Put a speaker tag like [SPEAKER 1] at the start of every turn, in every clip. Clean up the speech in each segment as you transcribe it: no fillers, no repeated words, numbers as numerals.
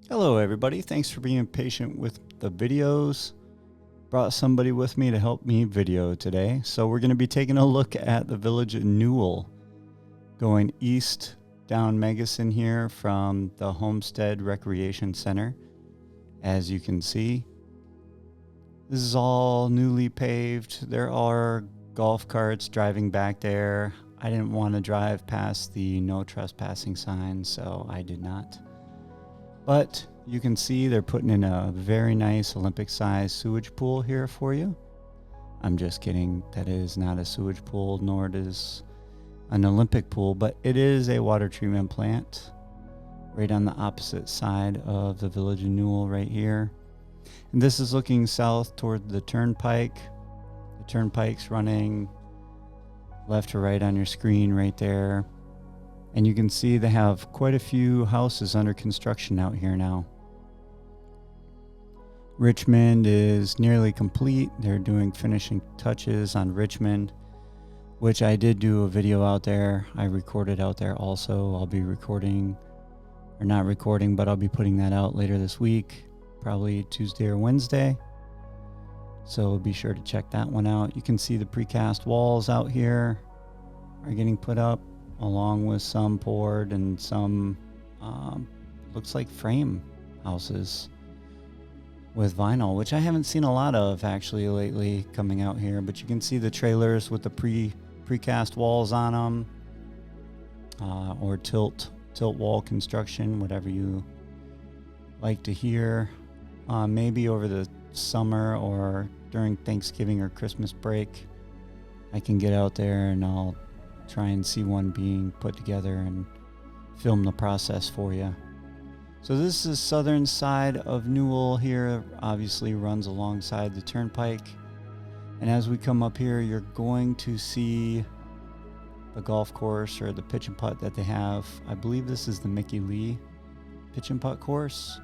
[SPEAKER 1] Hello everybody, thanks for being patient with the videos. Brought somebody with me to help me video today. So we're going to be taking a look at the village of Newell, going east down Megason here from the Homestead Recreation Center. As you can see, this is all newly paved. There are golf carts driving back there. I didn't want to drive past the no trespassing sign, so I did not. But you can see they're putting in a very nice Olympic-sized sewage pool here for you. I'm just kidding. That is not a sewage pool, nor it is an Olympic pool, but it is a water treatment plant right on the opposite side of the village of Newell right here. And this is looking south toward the Turnpike. The Turnpike's running left to right on your screen right there. And you can see they have quite a few houses under construction out here now. Richmond is nearly complete. They're doing finishing touches on Richmond, which I did do a video out there. I recorded out there also. I'll be recording, or not recording, but I'll be putting that out later this week, probably Tuesday or Wednesday. So be sure to check that one out. You can see the precast walls out here are getting put up, along with some poured and some looks like frame houses with vinyl, which I haven't seen a lot of actually lately coming out here. But you can see the trailers with the precast walls on them, or tilt wall construction, whatever you like to hear. Maybe over the summer or during Thanksgiving or Christmas break, I can get out there and I'll try and see one being put together and film the process for you. So this is southern side of Newell here, obviously runs alongside the Turnpike. And as we come up here, you're going to see the golf course or the pitch and putt that they have. I believe this is the Mickey Lee pitch and putt course.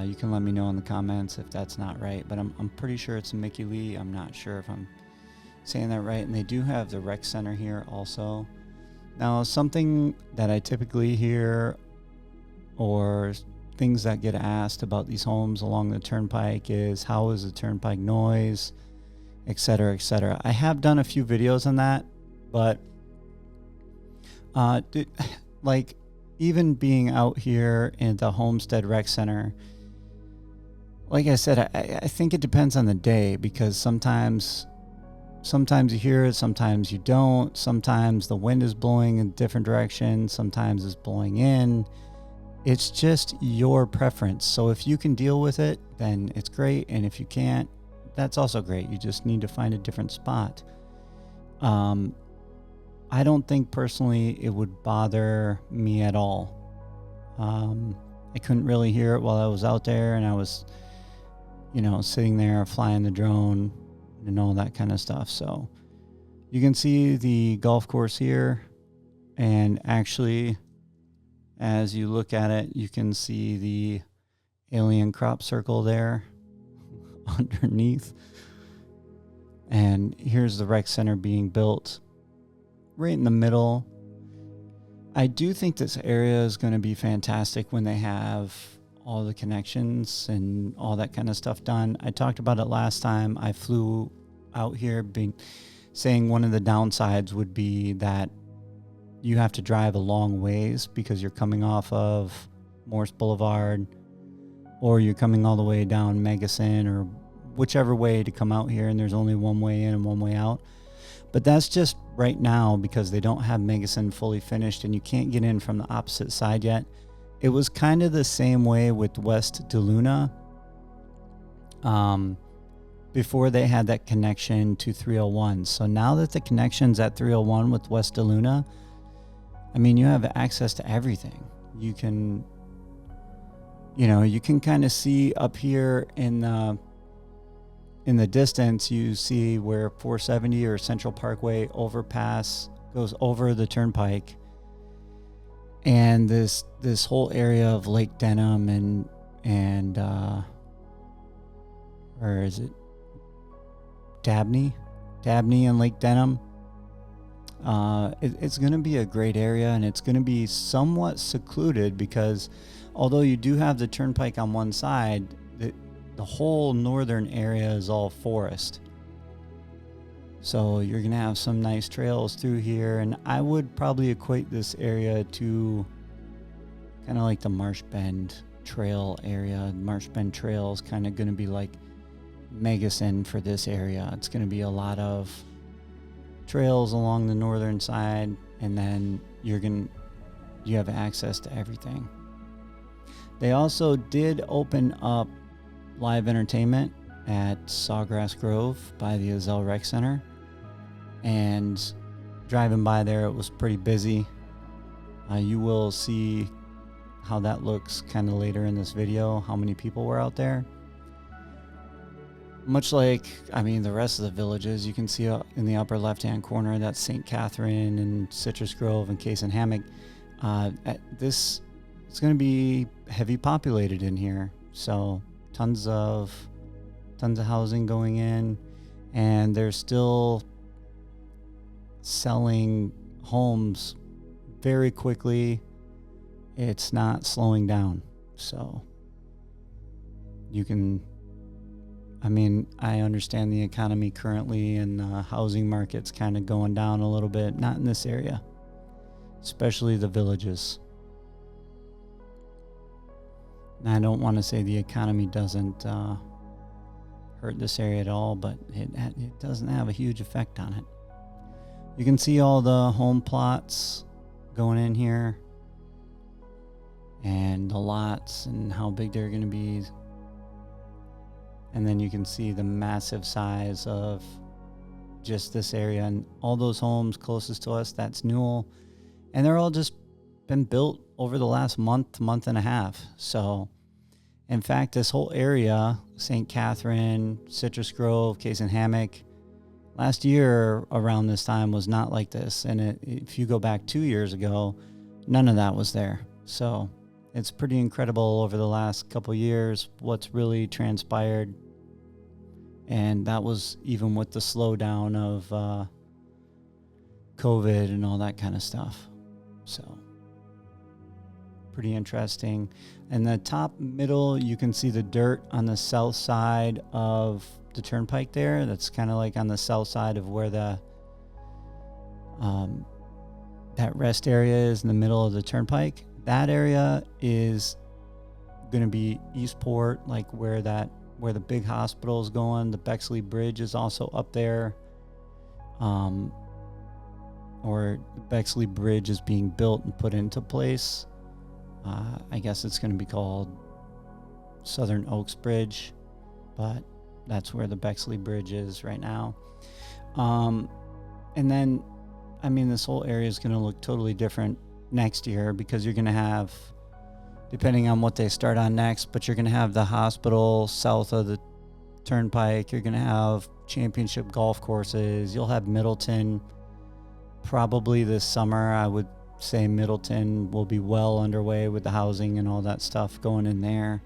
[SPEAKER 1] You can let me know in the comments if that's not right, but I'm pretty sure it's Mickey Lee. I'm not sure if I'm saying that right. And they do have the rec center here also. Now, something that I typically hear, or things that get asked about these homes along the Turnpike, is how is the Turnpike noise, etc., etc. I have done a few videos on that, but like even being out here in the Homestead Rec Center, like I said, I think it depends on the day, because sometimes you hear it, sometimes you don't. Sometimes the wind is blowing in a different direction, sometimes it's blowing in. It's just your preference. So if you can deal with it, then it's great. And if you can't, that's also great. You just need to find a different spot. I don't think personally it would bother me at all. I couldn't really hear it while I was out there, and I was, sitting there flying the drone and all that kind of stuff. So you can see the golf course here, and actually as you look at it, you can see the alien crop circle there underneath. And here's the rec center being built right in the middle. I do think this area is going to be fantastic when they have all the connections and all that kind of stuff done. I talked about it last time I flew out here, saying one of the downsides would be that you have to drive a long ways because you're coming off of Morse Boulevard, or you're coming all the way down Megason, or whichever way to come out here, and there's only one way in and one way out. But that's just right now because they don't have Megason fully finished and you can't get in from the opposite side yet. It was kind of the same way with West DeLuna before they had that connection to 301. So now that the connection's at 301 with West DeLuna, I mean, you have access to everything. You can kind of see up here in the distance, you see where 470 or Central Parkway overpass goes over the Turnpike. And this whole area of Lake Denham and or is it Dabney and Lake Denham. It's going to be a great area, and it's going to be somewhat secluded because Although you do have the Turnpike on one side, the whole northern area is all forest. So you're going to have some nice trails through here. And I would probably equate this area to kind of like the Marsh Bend Trail area. Marsh Bend Trail is kind of going to be like Megasin for this area. It's going to be a lot of trails along the northern side, and then you have access to everything. They also did open up live entertainment at Sawgrass Grove by the Azell Rec Center, and driving by there, it was pretty busy. You will see how that looks kind of later in this video, how many people were out there. Much like, the rest of the villages, you can see in the upper left-hand corner, that's St. Catherine and Citrus Grove and Case and Hammock. It's going to be heavy populated in here, so tons of housing going in, and they're still selling homes very quickly. It's not slowing down, so you can. I understand the economy currently and the housing market's kind of going down a little bit. Not in this area, especially the villages. And I don't want to say the economy doesn't hurt this area at all, but it doesn't have a huge effect on it. You can see all the home plots going in here and the lots and how big they're going to be. And then you can see the massive size of just this area, and all those homes closest to us, that's Newell. And they're all just been built over the last month and a half. So in fact, this whole area, St. Catherine, Citrus Grove, Case and Hammock, last year around this time was not like this. And if you go back 2 years ago, none of that was there. So it's pretty incredible over the last couple years what's really transpired. And that was even with the slowdown of COVID and all that kind of stuff. So pretty interesting. In the top middle, you can see the dirt on the south side of the Turnpike there. That's kind of like on the south side of where the that rest area is in the middle of the Turnpike. That area is going to be Eastport, like where the big hospital is going. The Bexley Bridge is also up there. Or the Bexley Bridge is being built and put into place. I guess it's going to be called Southern Oaks Bridge, but that's where the Bexley Bridge is right now. And then, this whole area is going to look totally different next year, because you're going to have, depending on what they start on next, but you're going to have the hospital south of the Turnpike. You're going to have championship golf courses. You'll have Middleton probably this summer. I would say Middleton will be well underway with the housing and all that stuff going in there.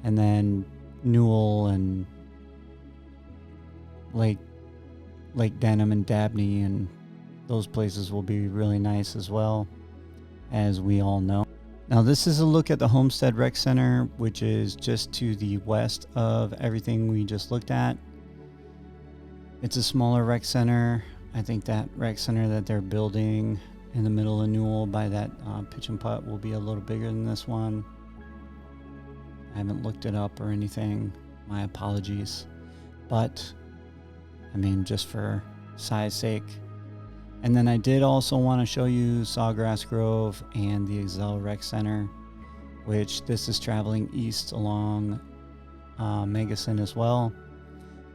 [SPEAKER 1] And then Newell and Lake Denham and Dabney and those places will be really nice as well, as we all know. Now this is a look at the Homestead Rec Center, which is just to the west of everything we just looked at. It's a smaller rec center. I think that rec center that they're building in the middle of Newell by that pitch and putt will be a little bigger than this one. I haven't looked it up or anything. My apologies. But, just for size sake. And then I did also want to show you Sawgrass Grove and the Azell Rec Center, which this is traveling east along Megasin as well.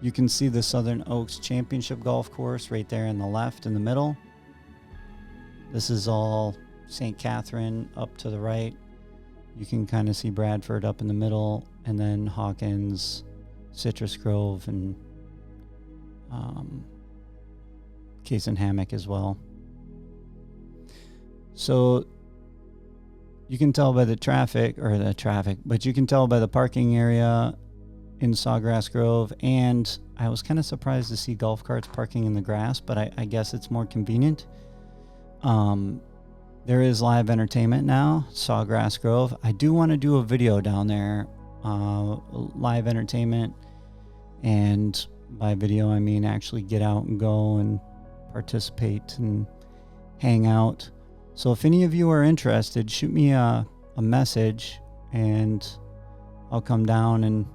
[SPEAKER 1] You can see the Southern Oaks Championship Golf Course right there in the left in the middle. This is all St. Catherine up to the right. You can kind of see Bradford up in the middle, and then Hawkins, Citrus Grove, and Case and Hammock as well. So you can tell by but you can tell by the parking area in Sawgrass Grove, and I was kind of surprised to see golf carts parking in the grass, but I guess it's more convenient. there is live entertainment now, Sawgrass Grove. I do want to do a video down there, live entertainment, and by video I mean actually get out and go and participate and hang out. So if any of you are interested, shoot me a message and I'll come down and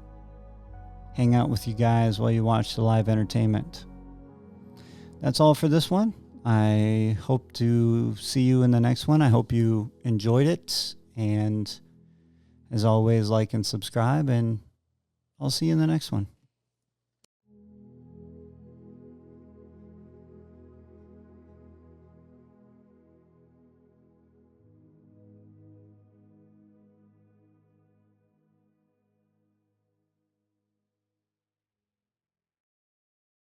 [SPEAKER 1] hang out with you guys while you watch the live entertainment. That's all for this one. I hope to see you in the next one. I hope you enjoyed it. And as always, like and subscribe, and I'll see you in the next one.